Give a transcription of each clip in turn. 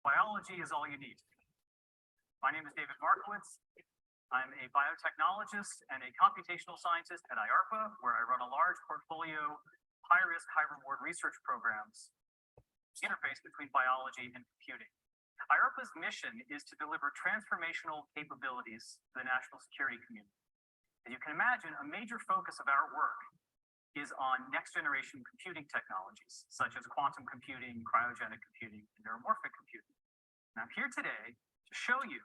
Biology is all you need. My name is David Markowitz. I'm a biotechnologist and a computational scientist at IARPA, where I run a large portfolio, high-risk, high-reward research programs, interface between biology and computing. IARPA's mission is to deliver transformational capabilities to the national security community. As you can imagine, a major focus of our work is on next-generation computing technologies, such as quantum computing, cryogenic computing, and neuromorphic computing. And I'm here today to show you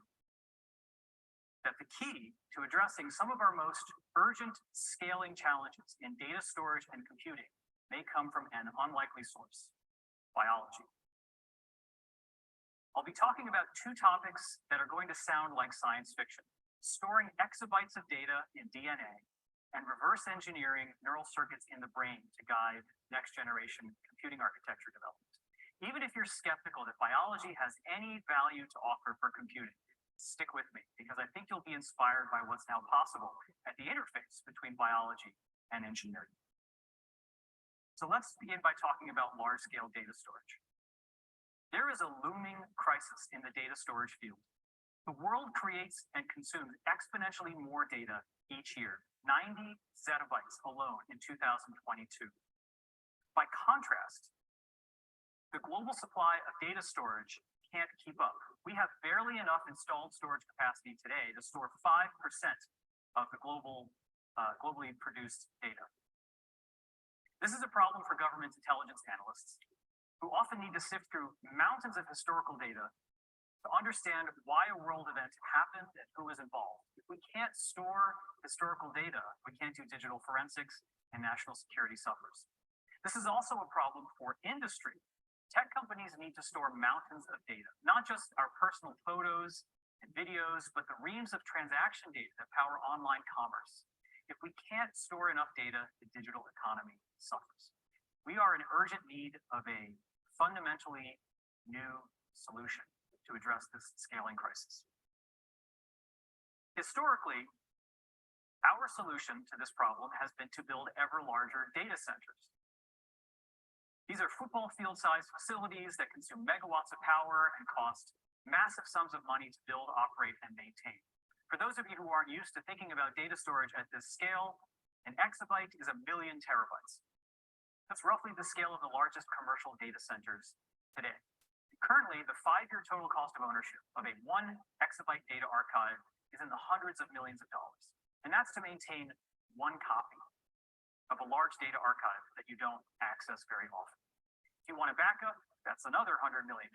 that the key to addressing some of our most urgent scaling challenges in data storage and computing may come from an unlikely source: biology. I'll be talking about two topics that are going to sound like science fiction: storing exabytes of data in DNA and reverse engineering neural circuits in the brain to guide next generation computing architecture development. Even if you're skeptical that biology has any value to offer for computing, stick with me, because I think you'll be inspired by what's now possible at the interface between biology and engineering. So let's begin by talking about large-scale data storage. There is a looming crisis in the data storage field. The world creates and consumes exponentially more data each year, 90 zettabytes alone in 2022. By contrast, the global supply of data storage can't keep up. We have barely enough installed storage capacity today to store 5% of the globally produced data. This is a problem for government intelligence analysts, who often need to sift through mountains of historical data to understand why a world event happened and who was involved. If we can't store historical data, we can't do digital forensics, and national security suffers. This is also a problem for industry. Tech companies need to store mountains of data, not just our personal photos and videos, but the reams of transaction data that power online commerce. If we can't store enough data, the digital economy suffers. We are in urgent need of a fundamentally new solution to address this scaling crisis. Historically, our solution to this problem has been to build ever larger data centers. These are football field-sized facilities that consume megawatts of power and cost massive sums of money to build, operate, and maintain. For those of you who aren't used to thinking about data storage at this scale, an exabyte is 1 million terabytes. That's roughly the scale of the largest commercial data centers today. Currently, the 5-year total cost of ownership of a 1 exabyte data archive is in the hundreds of millions of dollars. And that's to maintain one copy of a large data archive that you don't access very often. If you want a backup, that's another $100 million.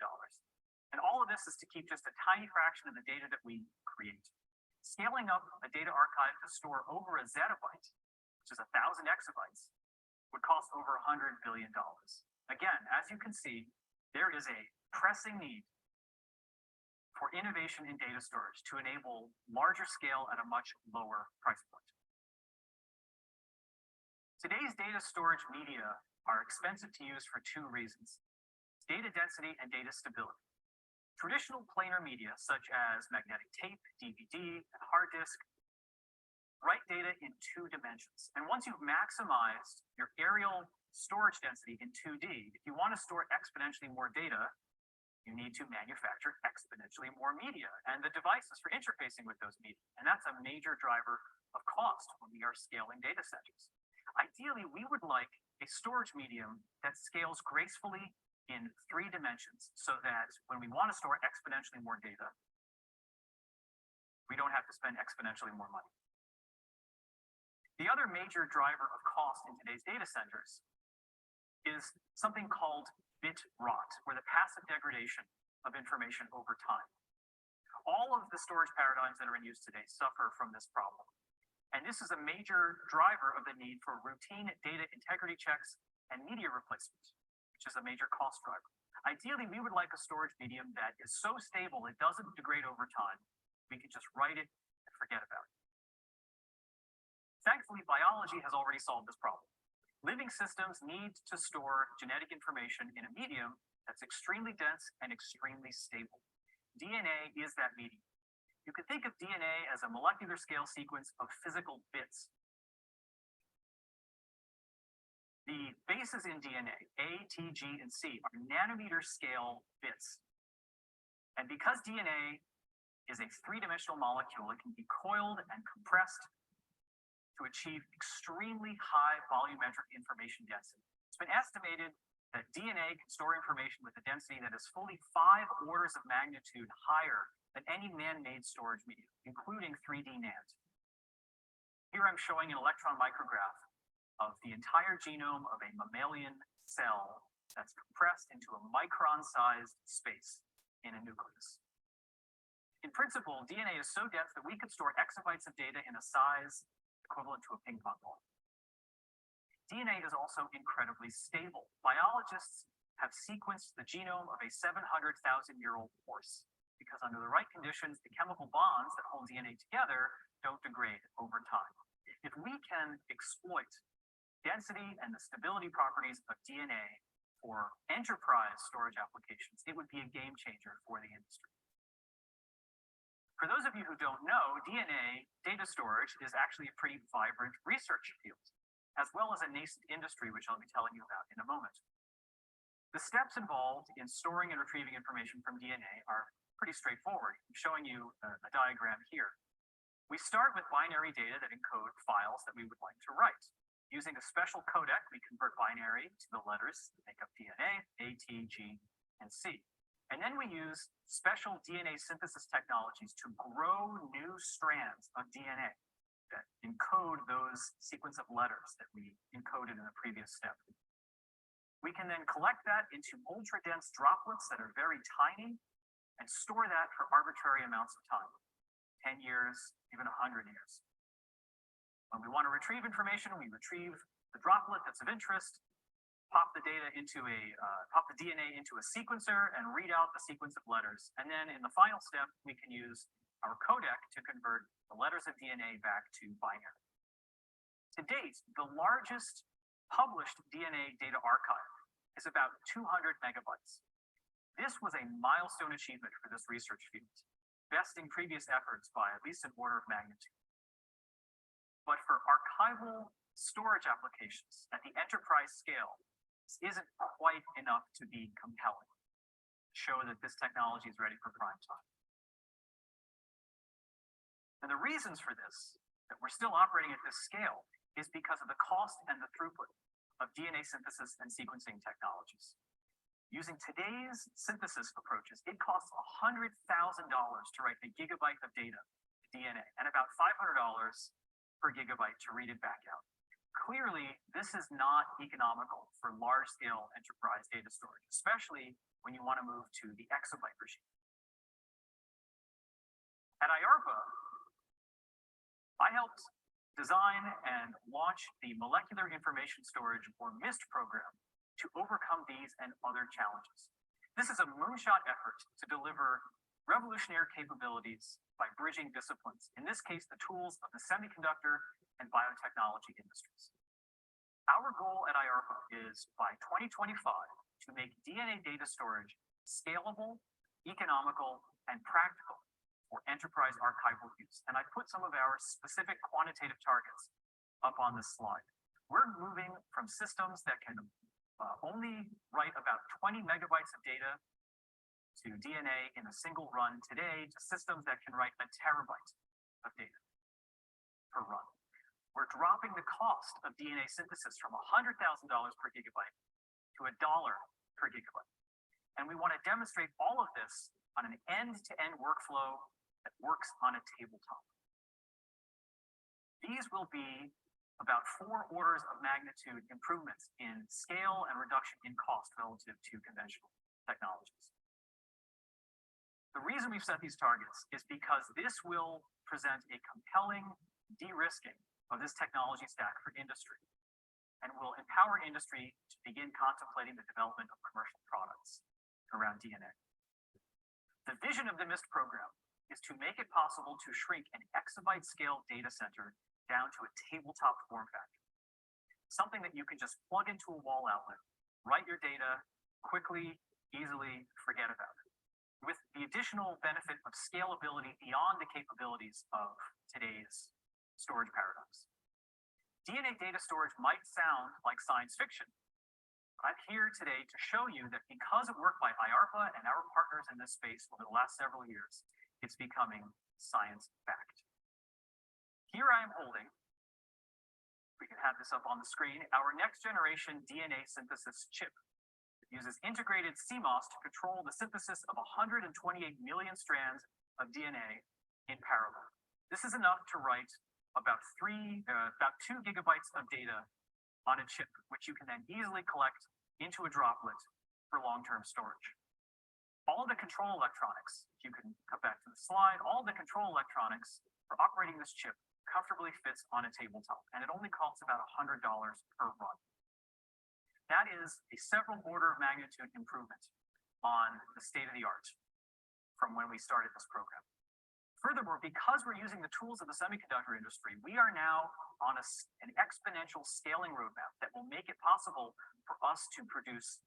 And all of this is to keep just a tiny fraction of the data that we create. Scaling up a data archive to store over a zettabyte, which is 1,000 exabytes, would cost over $100 billion. Again, as you can see, there is a pressing need for innovation in data storage to enable larger scale at a much lower price point. Today's data storage media are expensive to use for two reasons: data density and data stability. Traditional planar media, such as magnetic tape, DVD, and hard disk, write data in 2 dimensions. And once you've maximized your aerial storage density in 2D, if you want to store exponentially more data, you need to manufacture exponentially more media and the devices for interfacing with those media. And that's a major driver of cost when we are scaling data centers. Ideally, we would like a storage medium that scales gracefully in 3 dimensions so that when we want to store exponentially more data, we don't have to spend exponentially more money. The other major driver of cost in today's data centers is something called bit rot, or the passive degradation of information over time. All of the storage paradigms that are in use today suffer from this problem. And this is a major driver of the need for routine data integrity checks and media replacement, which is a major cost driver. Ideally, we would like a storage medium that is so stable it doesn't degrade over time. We can just write it and forget about it. Thankfully, biology has already solved this problem. Living systems need to store genetic information in a medium that's extremely dense and extremely stable. DNA is that medium. You can think of DNA as a molecular scale sequence of physical bits. The bases in DNA, A, T, G, and C, are nanometer scale bits. And because DNA is a three-dimensional molecule, it can be coiled and compressed to achieve extremely high volumetric information density. It's been estimated that DNA can store information with a density that is fully 5 orders of magnitude higher than any man-made storage medium, including 3D NAND. Here I'm showing an electron micrograph of the entire genome of a mammalian cell that's compressed into a micron-sized space in a nucleus. In principle, DNA is so dense that we could store exabytes of data in a size equivalent to a ping pong ball. DNA is also incredibly stable. Biologists have sequenced the genome of a 700,000-year-old horse because under the right conditions, the chemical bonds that hold DNA together don't degrade over time. If we can exploit density and the stability properties of DNA for enterprise storage applications, it would be a game changer for the industry. For those of you who don't know, DNA data storage is actually a pretty vibrant research field, as well as a nascent industry, which I'll be telling you about in a moment. The steps involved in storing and retrieving information from DNA are pretty straightforward. I'm showing you a diagram here. We start with binary data that encode files that we would like to write. Using a special codec, we convert binary to the letters that make up DNA, A, T, G, and C. And then we use special DNA synthesis technologies to grow new strands of DNA that encode those sequence of letters that we encoded in the previous step. We can then collect that into ultra-dense droplets that are very tiny and store that for arbitrary amounts of time, 10 years, even 100 years. When we want to retrieve information, we retrieve the droplet that's of interest, pop the DNA into a sequencer and read out the sequence of letters. And then in the final step, we can use our codec to convert the letters of DNA back to binary. To date, the largest published DNA data archive is about 200 megabytes. This was a milestone achievement for this research field, besting previous efforts by at least an order of magnitude. But for archival storage applications at the enterprise scale, this isn't quite enough to be compelling, to show that this technology is ready for prime time. And the reasons for this, that we're still operating at this scale, is because of the cost and the throughput of DNA synthesis and sequencing technologies. Using today's synthesis approaches, it costs $100,000 to write a gigabyte of data to DNA, and about $500 per gigabyte to read it back out. Clearly, this is not economical for large-scale enterprise data storage, especially when you want to move to the exabyte regime. At IARPA, I helped design and launch the Molecular Information Storage, or MIST program, to overcome these and other challenges. This is a moonshot effort to deliver revolutionary capabilities by bridging disciplines, in this case, the tools of the semiconductor and biotechnology industries. Our goal at IARPA is by 2025 to make DNA data storage scalable, economical, and practical for enterprise archival use. And I put some of our specific quantitative targets up on this slide. We're moving from systems that can only write about 20 megabytes of data to DNA in a single run today to systems that can write a terabyte of data per run. We're dropping the cost of DNA synthesis from $100,000 per gigabyte to $1 per gigabyte. And we want to demonstrate all of this on an end-to-end workflow that works on a tabletop. These will be about 4 orders of magnitude improvements in scale and reduction in cost relative to conventional technologies. The reason we've set these targets is because this will present a compelling de-risking of this technology stack for industry and will empower industry to begin contemplating the development of commercial products around DNA. The vision of the MIST program is to make it possible to shrink an exabyte scale data center down to a tabletop form factor, something that you can just plug into a wall outlet, write your data quickly, easily, forget about it, with the additional benefit of scalability beyond the capabilities of today's storage paradigms. DNA data storage might sound like science fiction, I'm here today to show you that because of work by IARPA and our partners in this space over the last several years, it's becoming science-backed. Here I am holding, we can have this up on the screen, our next generation DNA synthesis chip. It uses integrated CMOS to control the synthesis of 128 million strands of DNA in parallel. This is enough to write about 2 gigabytes of data on a chip, which you can then easily collect into a droplet for long-term storage. All the control electronics, if you can come back to the slide, all the control electronics for operating this chip comfortably fits on a tabletop, and it only costs about $100 per run. That is a several order of magnitude improvement on the state of the art from when we started this program. Furthermore, because we're using the tools of the semiconductor industry, we are now on an exponential scaling roadmap that will make it possible for us to produce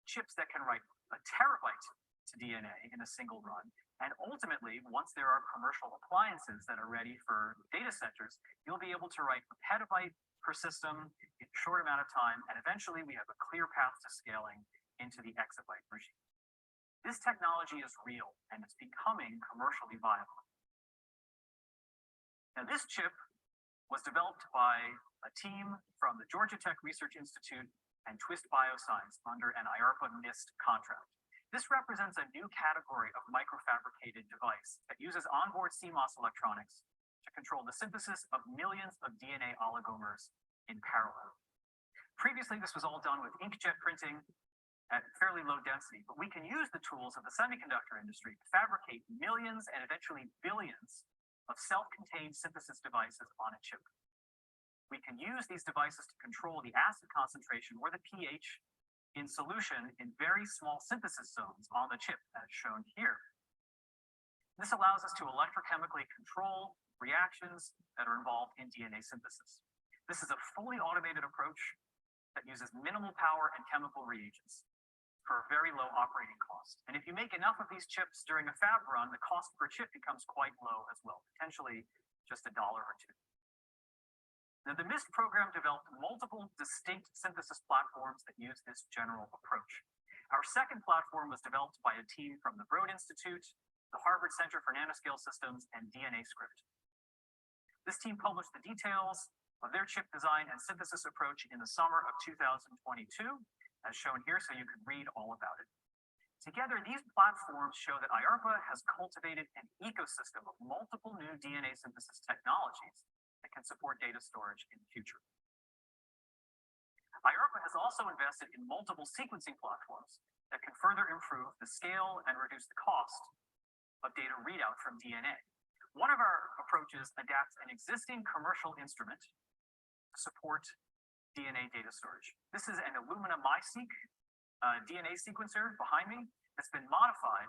chips that can write a terabyte to DNA in a single run. And ultimately, once there are commercial appliances that are ready for data centers, you'll be able to write a petabyte per system in a short amount of time. And eventually we have a clear path to scaling into the exabyte regime. This technology is real and it's becoming commercially viable. Now, this chip was developed by a team from the Georgia Tech Research Institute and Twist Bioscience under an IARPA NIST contract. This represents a new category of microfabricated device that uses onboard CMOS electronics to control the synthesis of millions of DNA oligomers in parallel. Previously, this was all done with inkjet printing at fairly low density, but we can use the tools of the semiconductor industry to fabricate millions and eventually billions of self-contained synthesis devices on a chip. We can use these devices to control the acid concentration or the pH in solution in very small synthesis zones on the chip, as shown here. This allows us to electrochemically control reactions that are involved in DNA synthesis. This is a fully automated approach that uses minimal power and chemical reagents for a very low operating cost. And if you make enough of these chips during a fab run, the cost per chip becomes quite low as well, potentially just $1 or $2. Now, the MIST program developed multiple distinct synthesis platforms that use this general approach. Our second platform was developed by a team from the Broad Institute, the Harvard Center for Nanoscale Systems, and DNAscript. This team published the details of their chip design and synthesis approach in the summer of 2022, as shown here, so you can read all about it. Together, these platforms show that IARPA has cultivated an ecosystem of multiple new DNA synthesis technologies that can support data storage in the future. IARPA has also invested in multiple sequencing platforms that can further improve the scale and reduce the cost of data readout from DNA. One of our approaches adapts an existing commercial instrument to support DNA data storage. This is an Illumina MiSeq DNA sequencer behind me that's been modified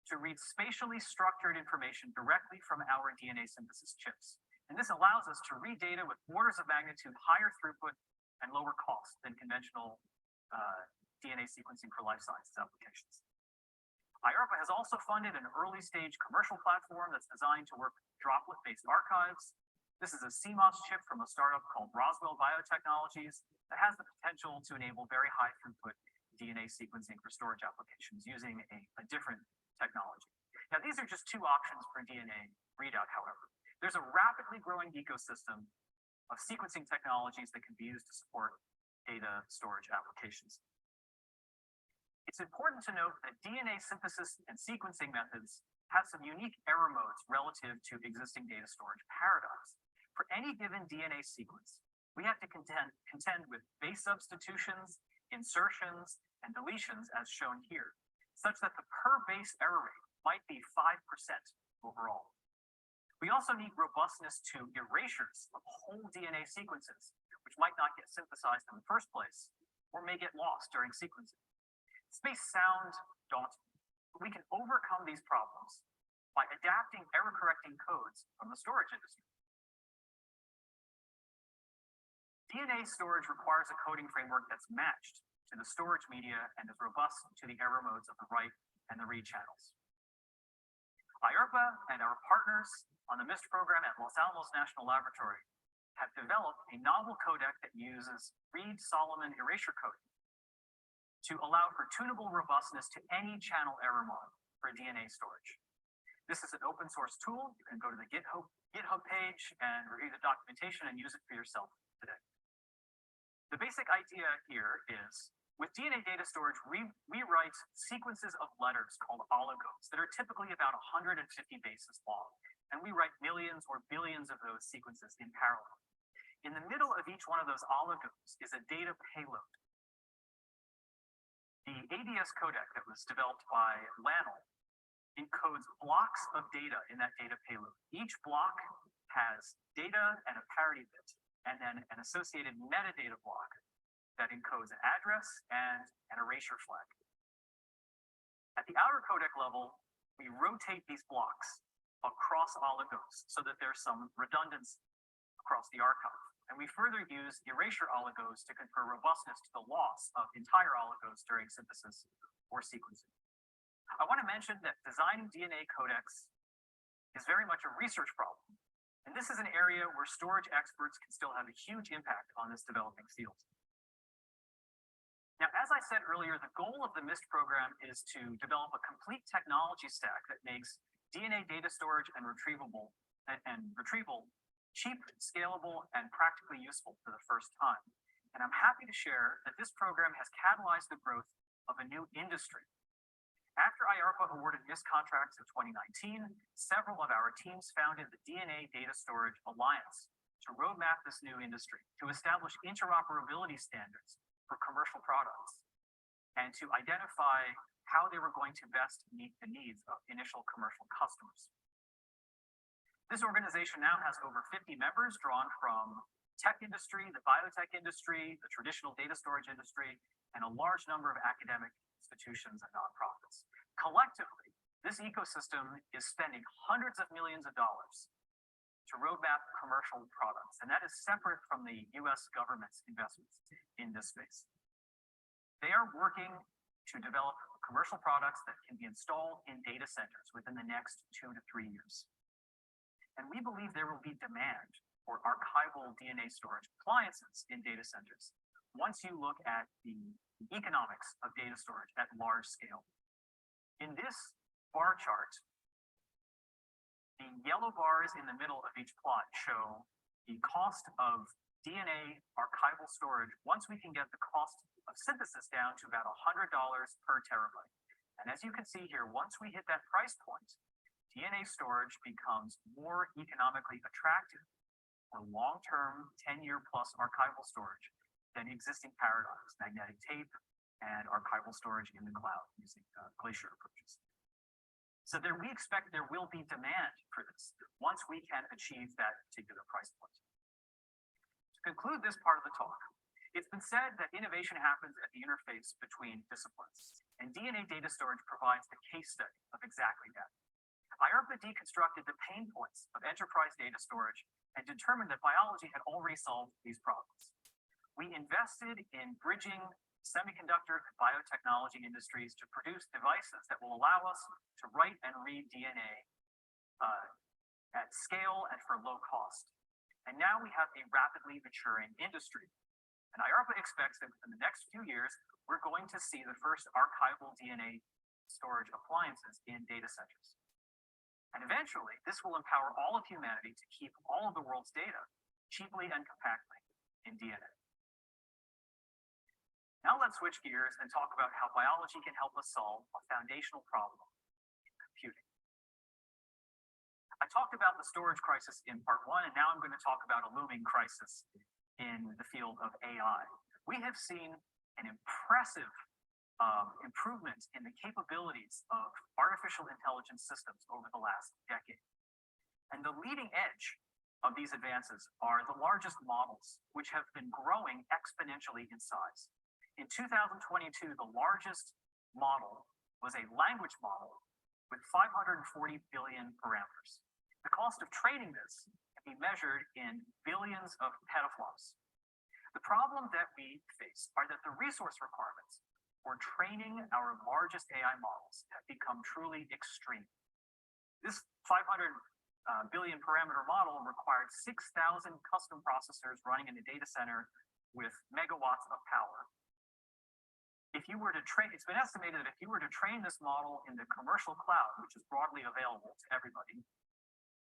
to read spatially structured information directly from our DNA synthesis chips. And this allows us to read data with orders of magnitude higher throughput and lower cost than conventional DNA sequencing for life sciences applications. IARPA has also funded an early stage commercial platform that's designed to work with droplet-based archives. This is a CMOS chip from a startup called Roswell Biotechnologies that has the potential to enable very high throughput DNA sequencing for storage applications using a different technology. Now, these are just two options for DNA readout, however. There's a rapidly growing ecosystem of sequencing technologies that can be used to support data storage applications. It's important to note that DNA synthesis and sequencing methods have some unique error modes relative to existing data storage paradigms. For any given DNA sequence, we have to contend with base substitutions, insertions, and deletions as shown here, such that the per base error rate might be 5% overall. We also need robustness to erasures of whole DNA sequences, which might not get synthesized in the first place, or may get lost during sequencing. This may sound daunting, but we can overcome these problems by adapting error-correcting codes from the storage industry. DNA storage requires a coding framework that's matched to the storage media and is robust to the error modes of the write and the read channels. IARPA and our partners on the MIST program at Los Alamos National Laboratory have developed a novel codec that uses Reed-Solomon erasure coding to allow for tunable robustness to any channel error model for DNA storage. This is an open source tool. You can go to the GitHub page and review the documentation and use it for yourself today. The basic idea here is, with DNA data storage, we write sequences of letters called oligos that are typically about 150 bases long, and we write millions or billions of those sequences in parallel. In the middle of each one of those oligos is a data payload. The ADS codec that was developed by Lanel encodes blocks of data in that data payload. Each block has data and a parity bit, and then an associated metadata block that encodes an address and an erasure flag. At the outer codec level, we rotate these blocks across oligos so that there's some redundancy across the archive. And we further use erasure oligos to confer robustness to the loss of entire oligos during synthesis or sequencing. I want to mention that designing DNA codecs is very much a research problem. And this is an area where storage experts can still have a huge impact on this developing field. Now, as I said earlier, the goal of the MIST program is to develop a complete technology stack that makes DNA data storage and retrieval cheap, scalable, and practically useful for the first time. And I'm happy to share that this program has catalyzed the growth of a new industry. After IARPA awarded MIST contracts in 2019, several of our teams founded the DNA Data Storage Alliance to roadmap this new industry, to establish interoperability standards for commercial products, and to identify how they were going to best meet the needs of initial commercial customers. This organization now has over 50 members drawn from tech industry, the biotech industry, the traditional data storage industry, and a large number of academic institutions and nonprofits. Collectively, this ecosystem is spending hundreds of millions of dollars to roadmap commercial products, and that is separate from the US government's investments in this space. They are working to develop commercial products that can be installed in data centers within the next 2 to 3 years. And we believe there will be demand for archival DNA storage appliances in data centers once you look at the economics of data storage at large scale. In this bar chart, the yellow bars in the middle of each plot show the cost of DNA archival storage once we can get the cost of synthesis down to about $100 per terabyte. And as you can see here, once we hit that price point, DNA storage becomes more economically attractive for long-term 10-year plus archival storage than existing paradigms, magnetic tape and archival storage in the cloud using glacier approaches. So we expect there will be demand for this once we can achieve that particular price point. To conclude this part of the talk, it's been said that innovation happens at the interface between disciplines, and DNA data storage provides the case study of exactly that. IARPA deconstructed the pain points of enterprise data storage and determined that biology had already solved these problems. We invested in bridging semiconductor and biotechnology industries to produce devices that will allow us to write and read DNA at scale and for low cost. And now we have a rapidly maturing industry. And IARPA expects that in the next few years, we're going to see the first archival DNA storage appliances in data centers. And eventually, this will empower all of humanity to keep all of the world's data cheaply and compactly in DNA. Now let's switch gears and talk about how biology can help us solve a foundational problem in computing. I talked about the storage crisis in part 1, and now I'm going to talk about a looming crisis in the field of AI. We have seen an impressive improvement in the capabilities of artificial intelligence systems over the last decade. And the leading edge of these advances are the largest models, which have been growing exponentially in size. In 2022, the largest model was a language model with 540 billion parameters. The cost of training this can be measured in billions of petaflops. The problem that we face are that the resource requirements for training our largest AI models have become truly extreme. This 500 billion parameter model required 6,000 custom processors running in a data center with megawatts of power. If if you were to train, it's been estimated that if you were to train this model in the commercial cloud, which is broadly available to everybody,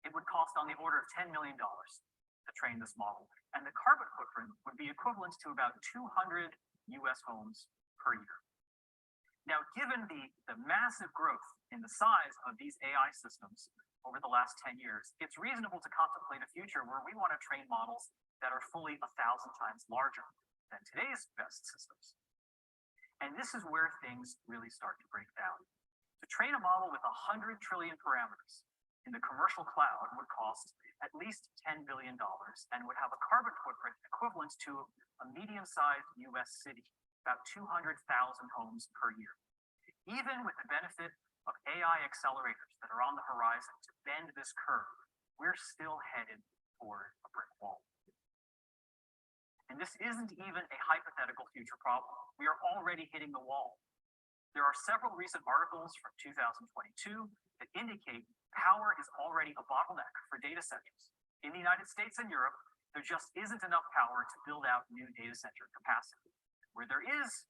it would cost on the order of $10 million to train this model. And the carbon footprint would be equivalent to about 200 US homes per year. Now, given the massive growth in the size of these AI systems over the last 10 years, it's reasonable to contemplate a future where we want to train models that are fully 1,000 times larger than today's best systems. And this is where things really start to break down. To train a model with 100 trillion parameters in the commercial cloud would cost at least $10 billion and would have a carbon footprint equivalent to a medium-sized US city, about 200,000 homes per year. Even with the benefit of AI accelerators that are on the horizon to bend this curve, we're still headed toward a brick wall. And this isn't even a hypothetical future problem. We are already hitting the wall. There are several recent articles from 2022 that indicate power is already a bottleneck for data centers. In the United States and Europe, there just isn't enough power to build out new data center capacity. Where there is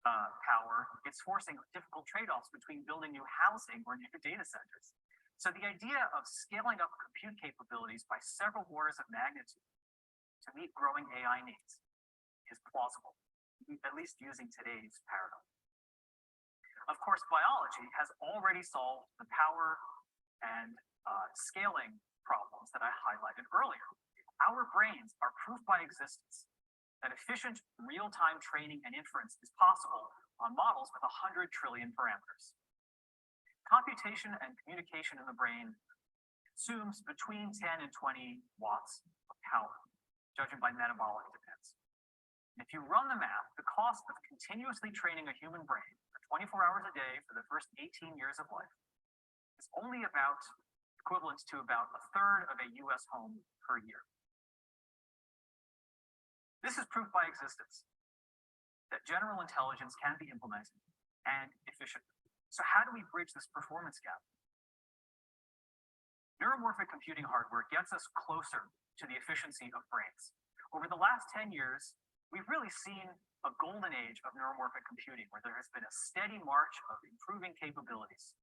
power, it's forcing difficult trade-offs between building new housing or new data centers. So the idea of scaling up compute capabilities by several orders of magnitude to meet growing AI needs is plausible, at least using today's paradigm. Of course, biology has already solved the power and scaling problems that I highlighted earlier. Our brains are proof by existence that efficient real-time training and inference is possible on models with 100 trillion parameters. Computation and communication in the brain consumes between 10 and 20 watts of power, judging by metabolic demands. And if you run the math, the cost of continuously training a human brain for 24 hours a day for the first 18 years of life is only about equivalent to about a third of a US home per year. This is proof by existence that general intelligence can be implemented and efficiently. So how do we bridge this performance gap? Neuromorphic computing hardware gets us closer to the efficiency of brains. Over the last 10 years, we've really seen a golden age of neuromorphic computing where there has been a steady march of improving capabilities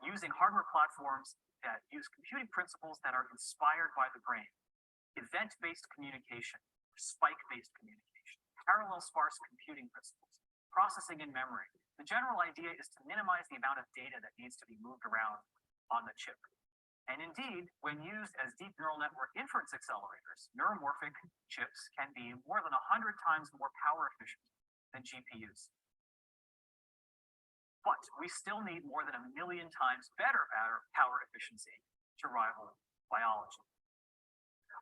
using hardware platforms that use computing principles that are inspired by the brain, event-based communication, spike-based communication, parallel sparse computing principles, processing in memory. The general idea is to minimize the amount of data that needs to be moved around on the chip. And indeed, when used as deep neural network inference accelerators, neuromorphic chips can be more than 100 times more power efficient than GPUs. But we still need more than 1 million times better power efficiency to rival biology.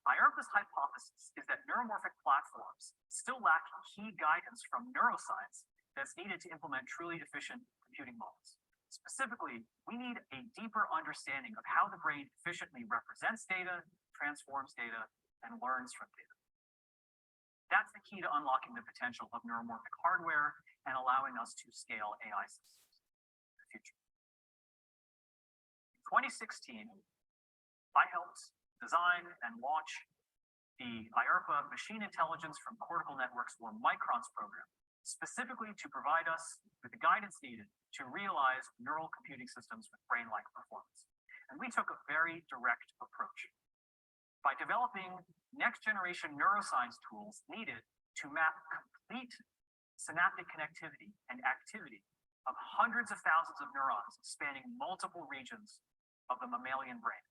IARPA's hypothesis is that neuromorphic platforms still lack key guidance from neuroscience that's needed to implement truly efficient computing models. Specifically, we need a deeper understanding of how the brain efficiently represents data, transforms data, and learns from data. That's the key to unlocking the potential of neuromorphic hardware and allowing us to scale AI systems in the future. In 2016, I helped design and launch the IARPA Machine Intelligence from Cortical Networks, or MICRONS program, specifically to provide us with the guidance needed to realize neural computing systems with brain-like performance. And we took a very direct approach by developing next-generation neuroscience tools needed to map complete synaptic connectivity and activity of hundreds of thousands of neurons spanning multiple regions of the mammalian brain,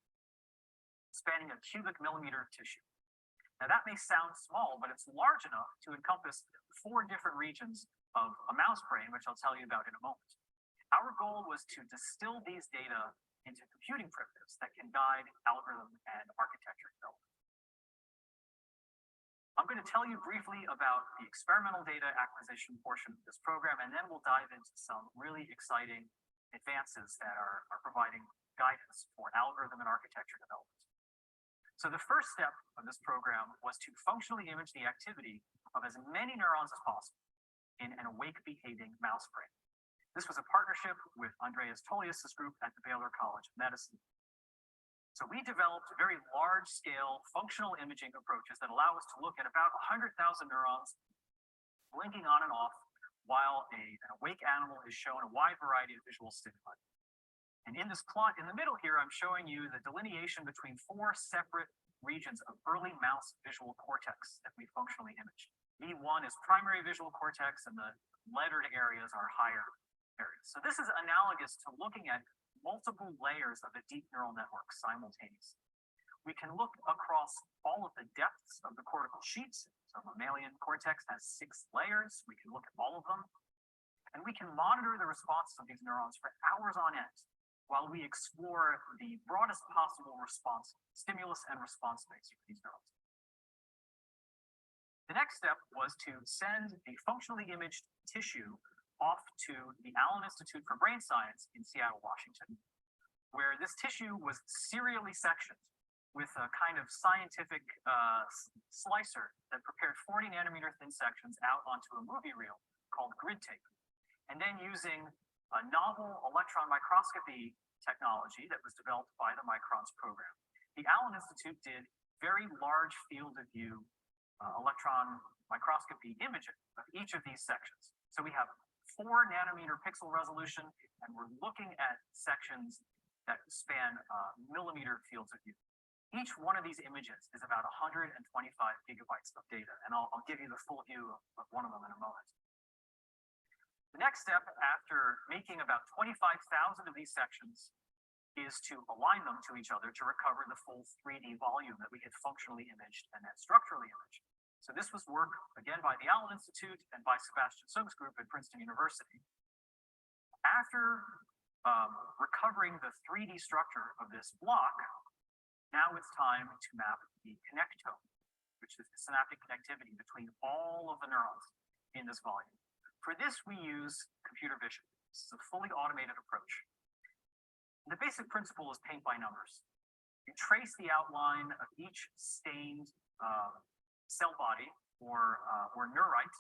spanning a cubic millimeter of tissue. Now that may sound small, but it's large enough to encompass 4 different regions of a mouse brain, which I'll tell you about in a moment. Our goal was to distill these data into computing primitives that can guide algorithm and architecture development. I'm going to tell you briefly about the experimental data acquisition portion of this program, and then we'll dive into some really exciting advances that are providing guidance for algorithm and architecture development. So the first step of this program was to functionally image the activity of as many neurons as possible in an awake behaving mouse brain. This was a partnership with Andreas Tolias's group at the Baylor College of Medicine. So we developed very large scale functional imaging approaches that allow us to look at about 100,000 neurons blinking on and off while an awake animal is shown a wide variety of visual stimuli. And in this plot in the middle here, I'm showing you the delineation between four separate regions of early mouse visual cortex that we functionally imaged. V1 is primary visual cortex, and the lettered areas are higher areas. So this is analogous to looking at multiple layers of a deep neural network simultaneously. We can look across all of the depths of the cortical sheets. So mammalian cortex has 6 layers. We can look at all of them. And we can monitor the responses of these neurons for hours on end while we explore the broadest possible response, stimulus and response space for these neurons. The next step was to send the functionally imaged tissue off to the Allen Institute for Brain Science in Seattle, Washington, where this tissue was serially sectioned with a kind of scientific slicer that prepared 40 nanometer thin sections out onto a movie reel called grid tape. And then using a novel electron microscopy technology that was developed by the Microns program, the Allen Institute did very large field of view electron microscopy imaging of each of these sections. So we have 4 nanometer pixel resolution, and we're looking at sections that span millimeter fields of view. Each one of these images is about 125 gigabytes of data, and I'll give you the full view of one of them in a moment. The next step, after making about 25,000 of these sections, is to align them to each other to recover the full 3D volume that we had functionally imaged and then structurally imaged. So this was work, again, by the Allen Institute and by Sebastian Sug's group at Princeton University. After recovering the 3D structure of this block, now it's time to map the connectome, which is the synaptic connectivity between all of the neurons in this volume. For this, we use computer vision. This is a fully automated approach. The basic principle is paint by numbers. You trace the outline of each stained cell body or neurite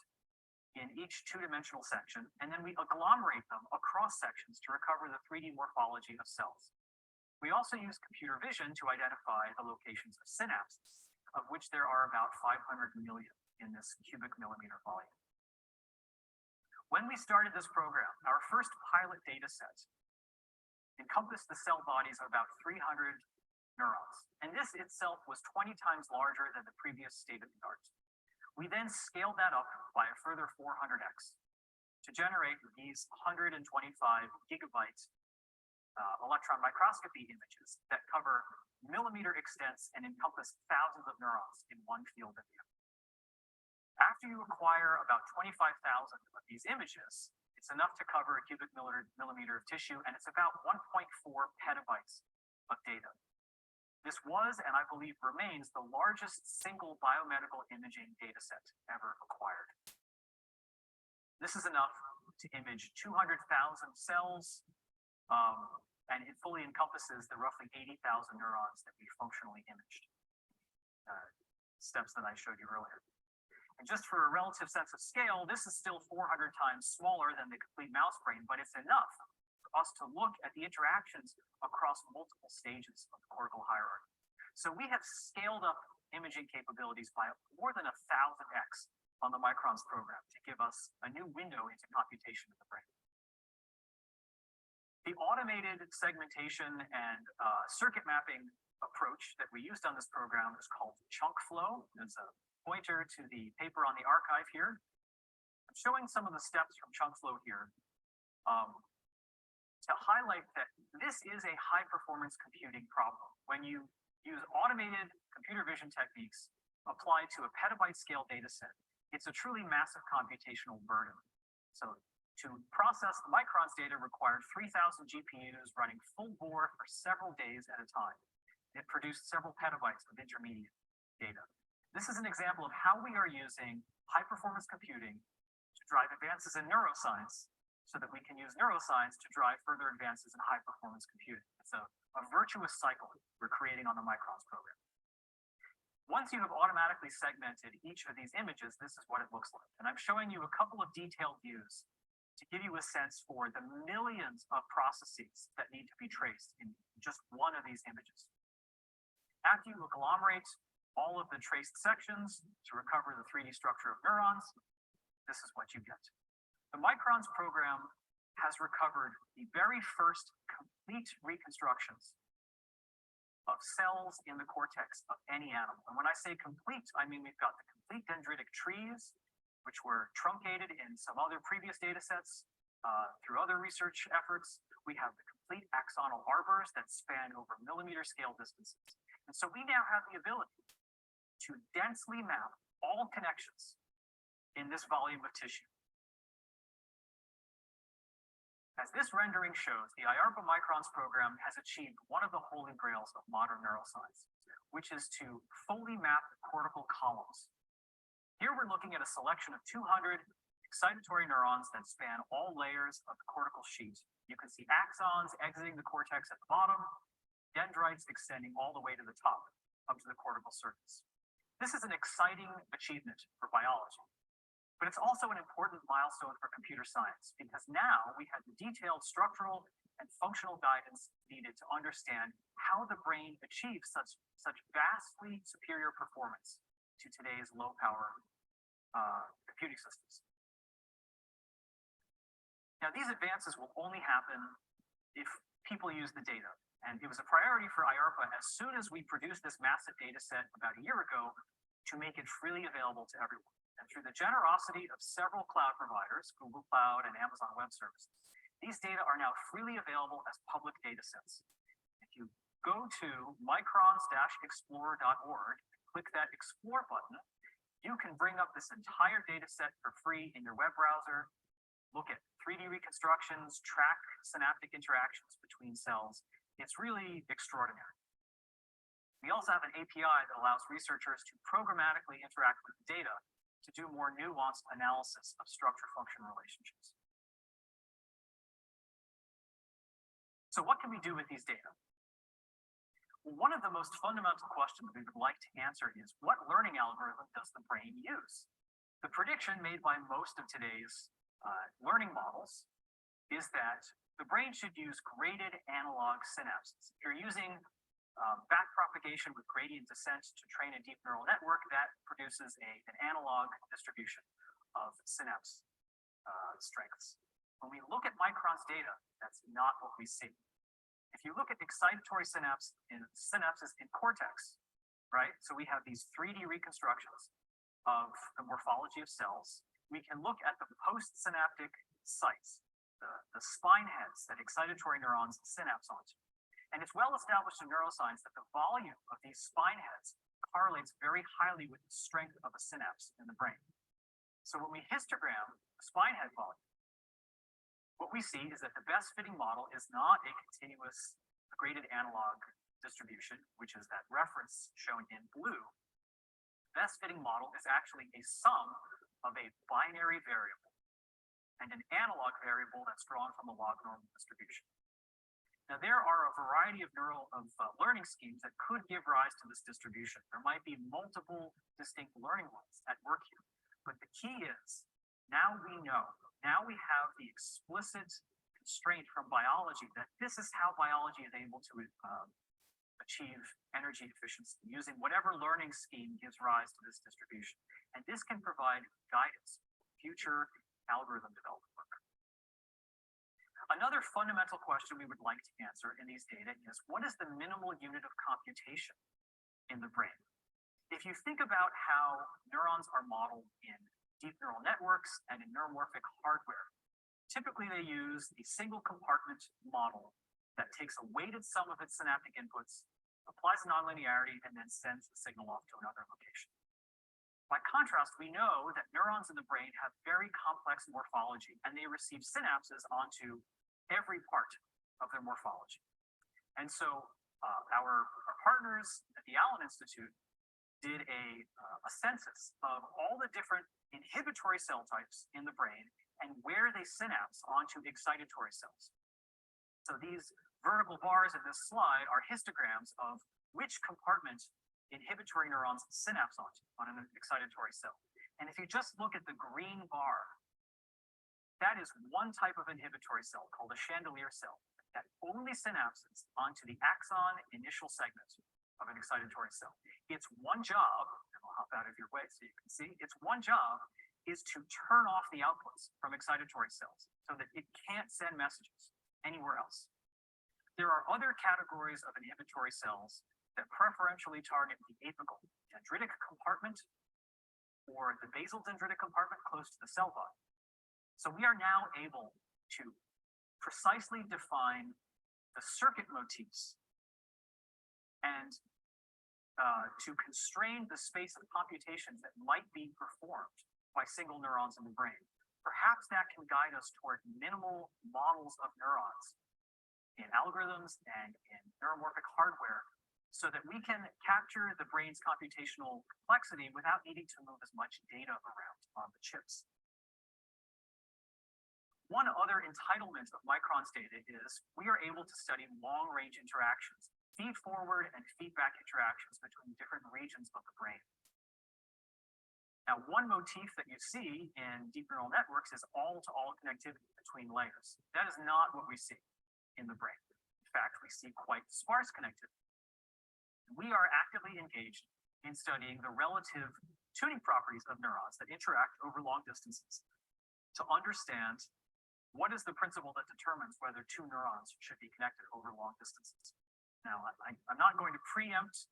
in each 2-dimensional section, and then we agglomerate them across sections to recover the 3D morphology of cells. We also use computer vision to identify the locations of synapses, of which there are about 500 million in this cubic millimeter volume. When we started this program, our first pilot data set encompassed the cell bodies of about 300 neurons, and this itself was 20 times larger than the previous state of the art. We then scaled that up by a further 400x to generate these 125 gigabyte electron microscopy images that cover millimeter extents and encompass thousands of neurons in one field of view. After you acquire about 25,000 of these images, it's enough to cover a cubic millimeter of tissue, and it's about 1.4 petabytes of data. This was, and I believe remains, the largest single biomedical imaging data set ever acquired. This is enough to image 200,000 cells, and it fully encompasses the roughly 80,000 neurons that we functionally imaged, steps that I showed you earlier. And just for a relative sense of scale, this is still 400 times smaller than the complete mouse brain, but it's enough for us to look at the interactions across multiple stages of the cortical hierarchy. So we have scaled up imaging capabilities by more than 1,000x on the Microns program to give us a new window into computation of the brain. The automated segmentation and circuit mapping approach that we used on this program is called ChunkFlow. There's a pointer to the paper on the archive here. I'm showing some of the steps from ChunkFlow here to highlight that this is a high-performance computing problem. When you use automated computer vision techniques applied to a petabyte-scale data set, it's a truly massive computational burden. So to process the Microns data required 3,000 GPUs running full bore for several days at a time. It produced several petabytes of intermediate data. This is an example of how we are using high-performance computing to drive advances in neuroscience so that we can use neuroscience to drive further advances in high-performance computing. It's a virtuous cycle we're creating on the Microns program. Once you have automatically segmented each of these images, this is what it looks like. And I'm showing you a couple of detailed views to give you a sense for the millions of processes that need to be traced in just one of these images. After you agglomerate all of the traced sections to recover the 3D structure of neurons, this is what you get. The Microns program has recovered the very first complete reconstructions of cells in the cortex of any animal. And when I say complete, I mean we've got the complete dendritic trees, which were truncated in some other previous data sets through other research efforts. We have the complete axonal arbors that span over millimeter scale distances. And so we now have the ability to densely map all connections in this volume of tissue. As this rendering shows, the IARPA Microns program has achieved one of the holy grails of modern neuroscience, which is to fully map the cortical columns. Here we're looking at a selection of 200 excitatory neurons that span all layers of the cortical sheet. You can see axons exiting the cortex at the bottom, dendrites extending all the way to the top, up to the cortical surface. This is an exciting achievement for biology. But it's also an important milestone for computer science because now we have the detailed structural and functional guidance needed to understand how the brain achieves such vastly superior performance to today's low power computing systems. Now, these advances will only happen if people use the data. And it was a priority for IARPA as soon as we produced this massive data set about a year ago to make it freely available to everyone. And through the generosity of several cloud providers, Google Cloud and Amazon Web Services, these data are now freely available as public data sets. If you go to microns-explorer.org, click that Explore button, you can bring up this entire data set for free in your web browser, look at 3D reconstructions, track synaptic interactions between cells. It's really extraordinary. We also have an API that allows researchers to programmatically interact with the data to do more nuanced analysis of structure-function relationships. So what can we do with these data? Well, one of the most fundamental questions we would like to answer is, what learning algorithm does the brain use? The prediction made by most of today's learning models is that the brain should use graded analog synapses. If you're using backpropagation with gradient descent to train a deep neural network, that produces an analog distribution of synapse strengths. When we look at Micron's data, that's not what we see. If you look at excitatory synapses in cortex, right? So we have these 3D reconstructions of the morphology of cells. We can look at the postsynaptic sites, the spine heads that excitatory neurons synapse onto. And it's well established in neuroscience that the volume of these spine heads correlates very highly with the strength of a synapse in the brain. So when we histogram the spine head volume, what we see is that the best fitting model is not a continuous graded analog distribution, which is that reference shown in blue. The best fitting model is actually a sum of a binary variable and an analog variable that's drawn from a log normal distribution. Now, there are a variety of learning schemes that could give rise to this distribution. There might be multiple distinct learning modes at work here. But the key is, now we know, now we have the explicit constraint from biology that this is how biology is able to achieve energy efficiency, using whatever learning scheme gives rise to this distribution. And this can provide guidance for future algorithm development work. Another fundamental question we would like to answer in these data is, what is the minimal unit of computation in the brain? If you think about how neurons are modeled in deep neural networks and in neuromorphic hardware, typically they use a single compartment model that takes a weighted sum of its synaptic inputs, applies a nonlinearity, and then sends the signal off to another location. By contrast, we know that neurons in the brain have very complex morphology, and they receive synapses onto every part of their morphology. And so our partners at the Allen Institute did a census of all the different inhibitory cell types in the brain and where they synapse onto excitatory cells. So these vertical bars in this slide are histograms of which compartment inhibitory neurons synapse onto on an excitatory cell. And if you just look at the green bar, that is one type of inhibitory cell called a chandelier cell that only synapses onto the axon initial segment of an excitatory cell. Its one job, and I'll hop out of your way so you can see, its one job is to turn off the outputs from excitatory cells so that it can't send messages anywhere else. There are other categories of inhibitory cells that preferentially target the apical dendritic compartment or the basal dendritic compartment close to the cell body. So we are now able to precisely define the circuit motifs and to constrain the space of computations that might be performed by single neurons in the brain. Perhaps that can guide us toward minimal models of neurons in algorithms and in neuromorphic hardware so that we can capture the brain's computational complexity without needing to move as much data around on the chips. One other entitlement of Micron's data is we are able to study long-range interactions, feed-forward and feedback interactions between different regions of the brain. Now, one motif that you see in deep neural networks is all-to-all connectivity between layers. That is not what we see in the brain. In fact, we see quite sparse connectivity. We are actively engaged in studying the relative tuning properties of neurons that interact over long distances to understand what is the principle that determines whether two neurons should be connected over long distances. Now, I'm not going to preempt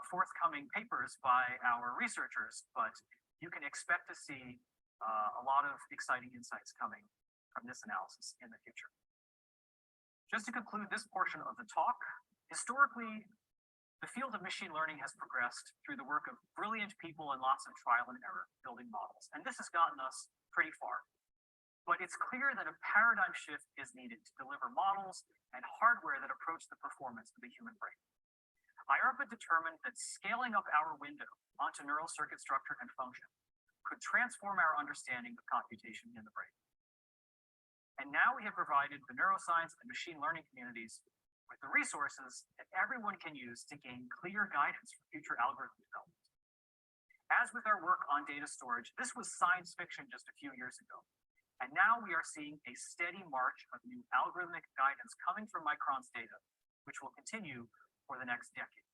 forthcoming papers by our researchers, but you can expect to see a lot of exciting insights coming from this analysis in the future. Just to conclude this portion of the talk, historically, the field of machine learning has progressed through the work of brilliant people and lots of trial and error building models, and this has gotten us pretty far. But it's clear that a paradigm shift is needed to deliver models and hardware that approach the performance of the human brain. IARPA determined that scaling up our window onto neural circuit structure and function could transform our understanding of computation in the brain. And now we have provided the neuroscience and machine learning communities with the resources that everyone can use to gain clear guidance for future algorithm development. As with our work on data storage, this was science fiction just a few years ago. And now we are seeing a steady march of new algorithmic guidance coming from Micron's data, which will continue for the next decade.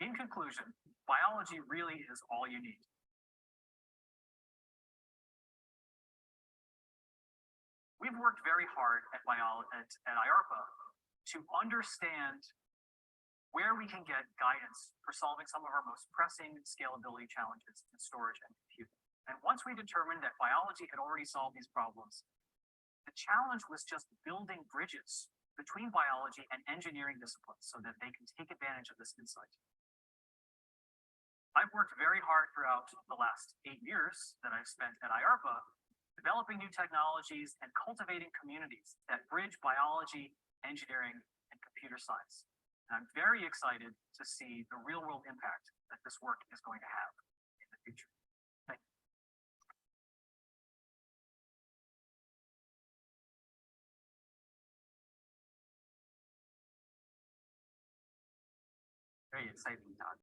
In conclusion, biology really is all you need. We've worked very hard at IARPA to understand where we can get guidance for solving some of our most pressing scalability challenges in storage and computing. And once we determined that biology had already solved these problems, the challenge was just building bridges between biology and engineering disciplines so that they can take advantage of this insight. I've worked very hard throughout the last 8 years that I've spent at IARPA developing new technologies and cultivating communities that bridge biology, engineering, and computer science. And I'm very excited to see the real-world impact that this work is going to have in the future. Thank you. Very exciting, Todd.